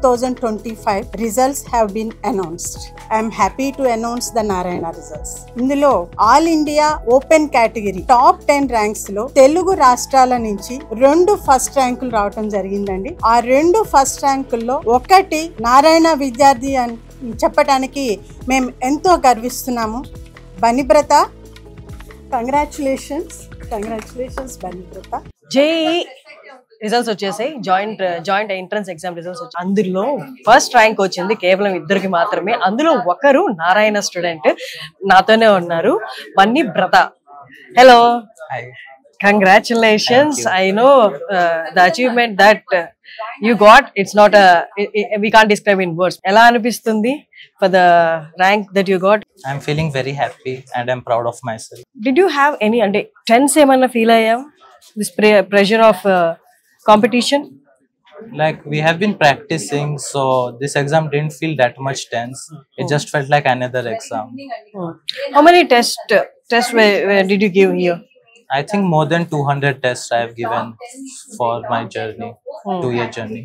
2025 results have been announced. I am happy to announce the Narayana results. ఇందులో all India open category top 10 ranks లో తెలుగు రాష్ట్రాల నుంచి 2 first ర్యాంకులు రావటం జరిగిందండి. ఆ 2 ఫస్ట్ ర్యాంకుల్లో ఒకటి నారాయణ విద్యార్థి అని చెప్పడానికి మేము ఎంతో గర్విస్తున్నాము. బనిబ్రత, కంగ్రాచులేషన్స్ బనిబ్రత. జేఈ రిజల్ట్స్ వచ్చేసాయి. జాయింట్ ఎంట్రన్స్ ఎగ్జామ్ రిజల్ట్స్ వచ్చాయి. అందులో ఫస్ట్ ర్యాంక్ వచ్చింది కేవలం ఇద్దరికి మాత్రమే. అందులో ఒకరు నారాయణ స్టూడెంట్ నాతోనే ఉన్నారు, Banibrata. Hello, congratulations. I know the achievement that you got, it's not we can't describe in words. Ela anipistundi for the rank that you got? I'm feeling very happy and I'm proud of myself. Did you have any ante tense emanna feel ayyam, this pressure of competition? Like we have been practicing, so this exam didn't feel that much tense. It just felt like another exam. How many tests did you give here? I think more than 200 tests I have given for my journey, 2-year journey.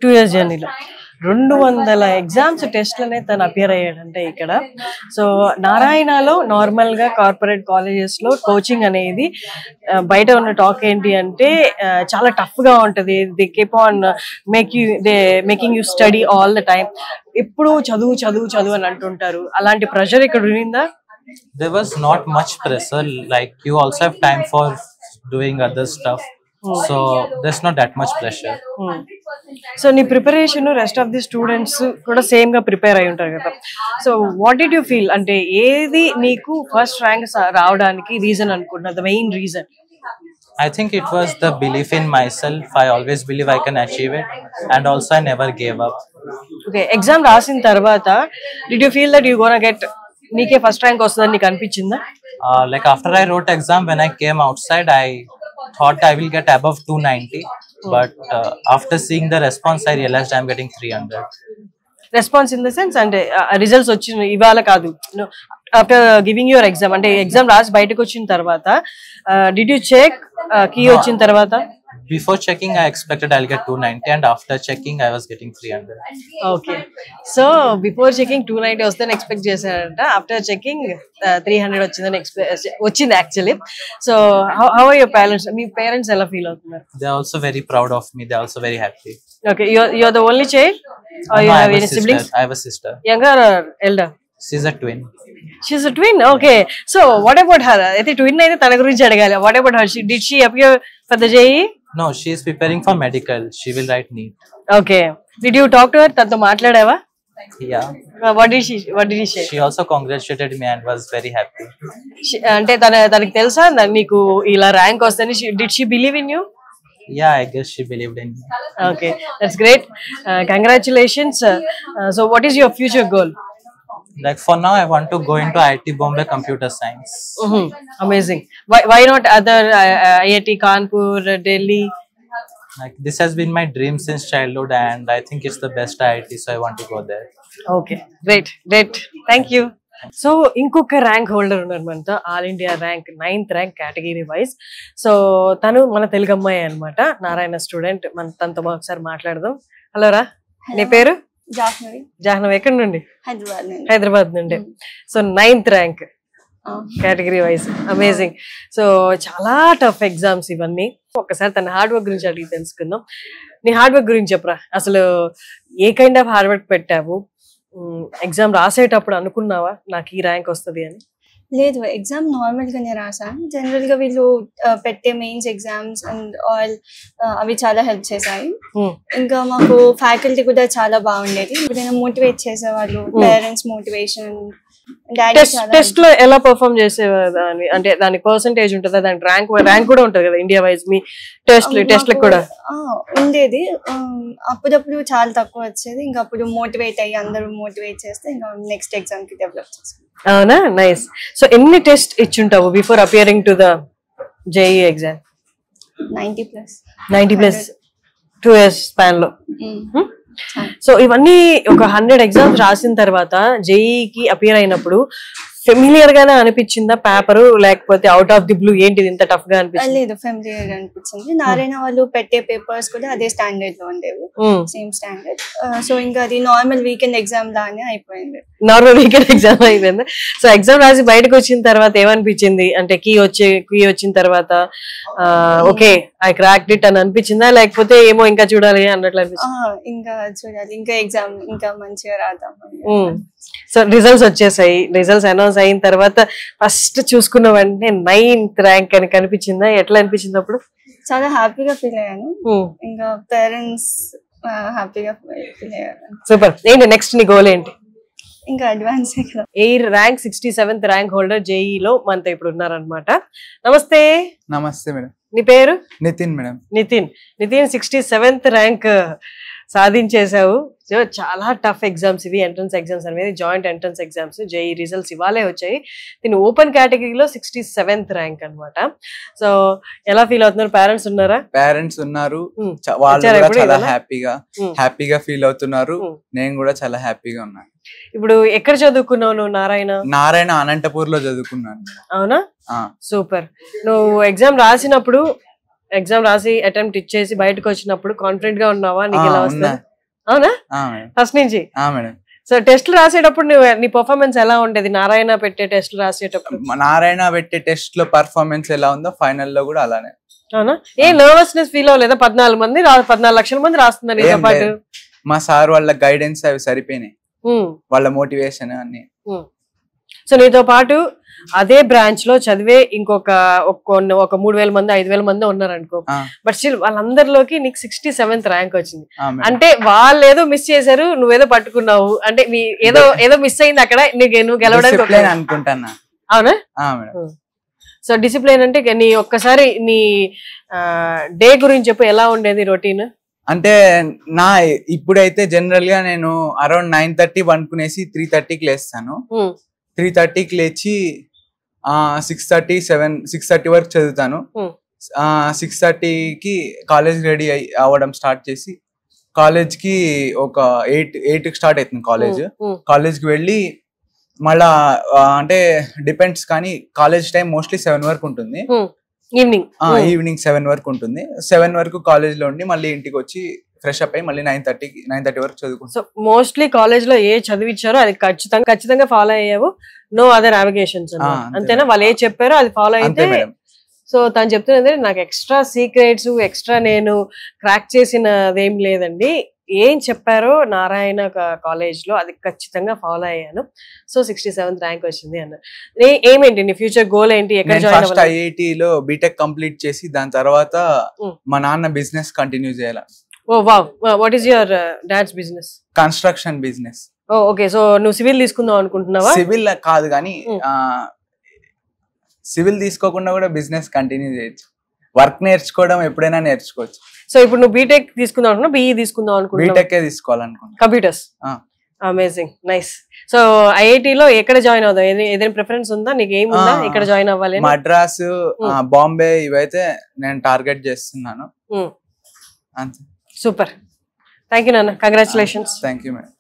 2 years journey lo 200 exams టెస్ట్లనే తను appear అయ్యాడంటే ఇక్కడ. So నారాయణలో normal గా corporate colleges లో coaching అనేది బయట ఉన్న talk ఏంటి అంటే చాలా టఫ్ గా ఉంటది. They keep on making you study all the time. ఎప్పుడు చదువు అని అంటుంటారు. అలాంటి ప్రెషర్ ఇక్కడ ఉండిందా? There was not much pressure, like you also have time for doing other stuff. So there's not that much pressure. So నీ preparation rest of the students కూడా same గా prepare అయి ఉంటారు కదా. So what did you feel, అంటే ఏది నీకు first rank రావడానికి రీజన్ అనుకుంటున్నా, the main reason? I think it was the belief in myself. I always believe I can achieve it, and also I never gave up. Okay, exam రాసిన తర్వాత did you feel that you gonna get నీకే first rank వస్తుందని నీకు అనిపించిందా? Like after I wrote exam, when I came outside, I thought I will get above 290, but after seeing the response, I realized I'm getting 300. Response in the sense అంటే results వచ్చిన ఇవాళ కాదు, after giving your exam, అంటే exam రాసి బయటకు వచ్చిన తర్వాత did you check key వచ్చిన తర్వాత? Before checking, I expected I'll get 290, and after checking, I was getting 300. Okay, so before checking 290 వస్తుందని ఎక్స్పెక్ట్ చేశారంట, ఆఫ్టర్ చెకింగ్ 300 వచ్చింది actually. So how are your parents? మీ పేరెంట్స్ ఎలా ఫీల్ అవుతున్నారు? They are also very proud of me. They are also very happy. Okay, you are the only child or you have any siblings? I have a sister. Younger or elder? She's a twin. She's a twin. Okay, so what about her? అయితే twin అయితే తన గురించి అడగాలి. What about her? Did she appear for the JEE? No, she is preparing for medical. She will write NEET. Okay, did you talk to her? తనతో మాట్లాడావా? Yeah. What did she say? She also congratulated me and was very happy. అంటే తనకి తెలుసా నీకు ఇలా rank వస్తని? Did she believe in you? Yeah, I guess she believed in me. Okay, that's great. Congratulations. So what is your future goal? Like for now, I want to go into IIT Bombay Computer Science. Amazing. Why not other IIT Kanpur, Delhi? Like this has been my dream since childhood, and I think it's the best IIT, so I want to go there. Okay, great. Thank you. So ఇంకొక rank holder ఉన్నారు మనతో, all India rank 9th rank category wise. So తను మన తెలుగు అమ్మాయి అనమాట, Narayana student. మన తనతో ఒకసారి మాట్లాడదాం. హలో రా, నీ పేరు? జాహ్నవి. ఎక్కడి నుండి? హైదరాబాద్ నుండి. So 9th rank category wise, amazing. So చాలా టఫ్ ఎగ్జామ్స్ ఇవన్నీ. ఒకసారి తన హార్డ్ వర్క్ గురించి అడిగి తెలుసుకుందాం. నీ హార్డ్ వర్క్ గురించి చెప్పరా, అసలు ఏ కైండ్ ఆఫ్ హార్డ్ వర్క్ పెట్టావు? ఎగ్జామ్ రాసేటప్పుడు అనుకున్నావా నాకు ఈ ర్యాంక్ వస్తుంది అని? లేదు, ఎగ్జామ్ నార్మల్ గానే రాసాను. జనరల్ గా వీళ్ళు పెట్టే మెయిన్స్ ఎగ్జామ్స్ అండ్ ఆల్ అవి చాలా హెల్ప్ చేశాయి. ఇంకా మాకు ఫ్యాకల్టీ కూడా చాలా బాగుండేది. ఎప్పుడైనా మోటివేట్ చేసేవాళ్ళు, పేరెంట్స్ మోటివేషన్. టెస్ట్ లో ఎలా పర్ఫార్మ్ చేసేదాన్ని? అంటే దానికి పర్సంటేజ్ ఉంటుందా, దానికి ర్యాంక్ కూడా ఉంటుంది కదా ఇండియా వైజ్? మీ టెస్ట్ కూడా ఉండేది. అప్పుడప్పుడు చాలా తక్కువ వచ్చేది. ఇంకా అప్పుడు మోటివేట్ అయ్యి అందరూ మోటివేట్ చేస్తే ఇంకా నెక్స్ట్ ఎగ్జామ్ కి డెవలప్ చేస్తాం. అవునా, నైస్. సో ఎన్ని టెస్ట్ ఇచ్చుంటావు before appearing to the JEE exam? 90+ 2 years span లో. సో ఇవన్నీ ఒక 100 ఎగ్జామ్స్ రాసిన తర్వాత జేఈకి అపియర్ అయినప్పుడు ఫెమిలియర్ గానే అనిపించిందా పేపర్, లేకపోతే అవుట్ ఆఫ్ ది బ్లూ ఏంటిది ఇంత టఫ్ గా అనిపించింది? లేదు, ఫెమిలియర్ అనిపించింది. నారాయణ వాళ్ళు పెట్టే పేపర్స్ కూడా అదే స్టాండర్డ్ లో ఉండేవి, సేమ్ స్టాండర్డ్. సో ఇంకా అది నార్మల్ వీకెండ్ ఎగ్జామ్ లానే అయిపోయింది. నార్మల్ వీకెండ్ ఎగ్జామ్ అయిపోయింది. సో ఎగ్జామ్ రాసి బయటకు వచ్చిన తర్వాత ఏమనిపించింది? అంటే కీ వచ్చిన తర్వాత ఓకే ఐ క్రాక్డ్ ఇట్ అని అనిపించిందా, లేకపోతే ఏమో ఇంకా చూడాలి అన్నట్లు అనిపించింది? ఇంకా చూడాలి, ఇంకా ఎగ్జామ్ ఇంకా మంచిగా రాద్దాం. సో రిజల్ట్స్ వచ్చేసాయి. రిజల్ట్స్ అనౌన్స్ అయిన తర్వాత ఫస్ట్ చూసుకున్న వెంటనే 9th ర్యాంక్ అని కనిపించిందా? ఎట్లా అనిపించింది అప్పుడు? చాలా హ్యాపీగా ఫీల్ అయ్యాను. ఇంకా పేరెంట్స్ హ్యాపీగా ఫీల్ అయ్యారు. సూపర్. ఏంటి నెక్స్ట్ నీ గోల్ ఏంటి? ఇంకా advance air rank 67th rank holder జేఈలో మనతో ఇప్పుడు ఉన్నారనమాట. నమస్తే. నమస్తే మేడం. నీ పేరు? Nitin madam. Nitin 67th rank సాధించేసావు. సో చాలా టఫ్ ఎగ్జామ్స్ ఇవి, ఎంట్రన్స్ ఎగ్జామ్స్ అనేది, joint entrance exams. JEE results ఇవాళే వచ్చాయి. దీని ఓపెన్ కేటగిరీలో 67th ర్యాంక్ అనమాట. సో ఎలా ఫీల్ అవుతున్నారు? పేరెంట్స్ ఉన్నారా? పేరెంట్స్ ఉన్నారు, వాళ్ళు కూడా చాలా హ్యాపీగా ఫీల్ అవుతున్నారు. నేను కూడా చాలా హ్యాపీగా ఉన్నాను. ఇప్పుడు ఎక్కడ చదువుకున్నావు నువ్వు? నారాయణ అనంతపూర్ లో చదువుకున్నాను. అవునా? సూపర్. నువ్వు ఎగ్జామ్ రాసినప్పుడు, ఎగ్జామ్ రాసి అటెంప్ట్ ఇచ్చేసి బయటకు వచ్చినప్పుడు కాన్ఫిడెంట్ గా ఉన్నావా? నీకు ఎలా వస్తుంది? అవునా? ఫస్ట్ నుంచి. సో టెస్ట్లు రాసేటప్పుడు నీ పర్ఫార్మెన్స్ ఎలా ఉండేది? నారాయణ పెట్టే టెస్ట్లు రాసేటప్పుడు నారాయణ పెట్టే టెస్ట్ లో పర్ఫార్మెన్స్ ఎలా ఉందో ఫైనల్ లో కూడా అలానే. అవునా? ఏ నర్వస్నెస్ ఫీల్ అవ్వలేదా? 14 లక్షల మంది రాస్తున్నారు నీతో పాటు. మా సార్ వాళ్ళ గైడెన్స్ అవి సరిపోయినాయి, వాళ్ళ మోటివేషన్ అన్ని. సో నీతో పాటు అదే బ్రాంచ్ లో చదివే ఇంకొక 3,000 మంది 5,000 మంది ఉన్నారు అనుకో, బట్ స్టిల్ వాళ్ళందరిలోకి నీకు 67th ర్యాంక్ వచ్చింది. అంటే వాళ్ళు ఏదో మిస్ చేశారు, నువ్వేదో పట్టుకున్నావు. అంటే ఏదో మిస్ అయింది అక్కడ, నువ్వు గెలవడానికి అనుకుంటున్నా. అవునా? సో డిసిప్లిన్ అంటే నీ ఒక్కసారి నీ డే గురించి చెప్పు, ఎలా ఉండేది రొటీన్? అంటే ఇప్పుడైతే జనరల్ గా నేను అరౌండ్ 9:30 పనుకునేసి 3:30కి లేస్తాను. 3:30కి లేచి 6:30 వరకు చదువుతాను. 6:30కి కాలేజ్ రెడీ అవ్వడం స్టార్ట్ చేసి, కాలేజ్ కి ఒక 8కి స్టార్ట్ అవుతుంది కాలేజ్కి వెళ్ళి మళ్ళా అంటే డిపెండ్స్, కానీ కాలేజ్ టైం మోస్ట్లీ 7 వరకు ఉంటుంది. ఈవినింగ్ 7 వరకు ఉంటుంది. 7 వరకు కాలేజ్ లో ఉండి మళ్ళీ ఇంటికి వచ్చి ఫ్రెష్ అప్ అయ్యి మళ్ళీ 9:30 వరకు చదువుకుంటాం. సో మోస్ట్లీ కాలేజ్ లో ఏ చదివించారో అది ఖచ్చితంగా ఫాలో అయ్యావు. నో అదర్ నావిగేషన్స్ అంతేనా? వాళ్ళు ఏ చెప్పారో అది ఫాలో అయితే. సో తను చెప్తున్నది నాకు ఎక్స్ట్రా సీక్రెట్స్, ఎక్స్ట్రా నేను క్రాక్ చేసినది ఏం లేదండి. ఏం చెప్పారో నారాయణ కాలేజ్ లో అది ఖచ్చితంగా ఫాలో అయ్యాను. సో 67th ర్యాంక్ వచ్చింది అన్న. ఏమేంటి నీ ఫ్యూచర్ గోల్ ఏంటి? ఎక్కడ జాయిన్ అవ్వాలి? ఐఐటిలో బీటెక్ కంప్లీట్ చేసి దాని తర్వాత మా నాన్న బిజినెస్ కంటిన్యూ చేయాలి. Oh wow. What is your dad's business? Construction business. Okay. So నువ్వు సివిల్ తీసుకుందాం అనుకుంటున్నావా? సివిల్ కాదు కానీ సివిల్ తీసుకోకుండా కూడా బిజినెస్ కంటిన్యూ చేయొచ్చు. వర్క్ నేర్చుకోవడం ఎప్పుడైనా నేర్చుకోవచ్చు. సో ఇప్పుడు నువ్వు బీటెక్ తీసుకుందాం అనుకున్నా, బీఈ తీసుకుందాం అనుకుంటున్నా? బీటెక్ తీసుకోవాలనుకున్నా. కంప్యూటర్స్. Amazing, nice. సో ఐఐటిలో ఎక్కడ జాయిన్ అవుదాం? ఏదైనా ప్రిఫరెన్స్ ఉందా నీకు? ఏముందా ఇక్కడ జాయిన్ అవ్వాలి? మద్రాస్, బాంబే ఇవైతే నేను టార్గెట్ చేస్తున్నాను. అంతే. సూపర్. థ్యాంక్ యూ నాన్న. కంగ్రాచులేషన్స్. Thank you madam.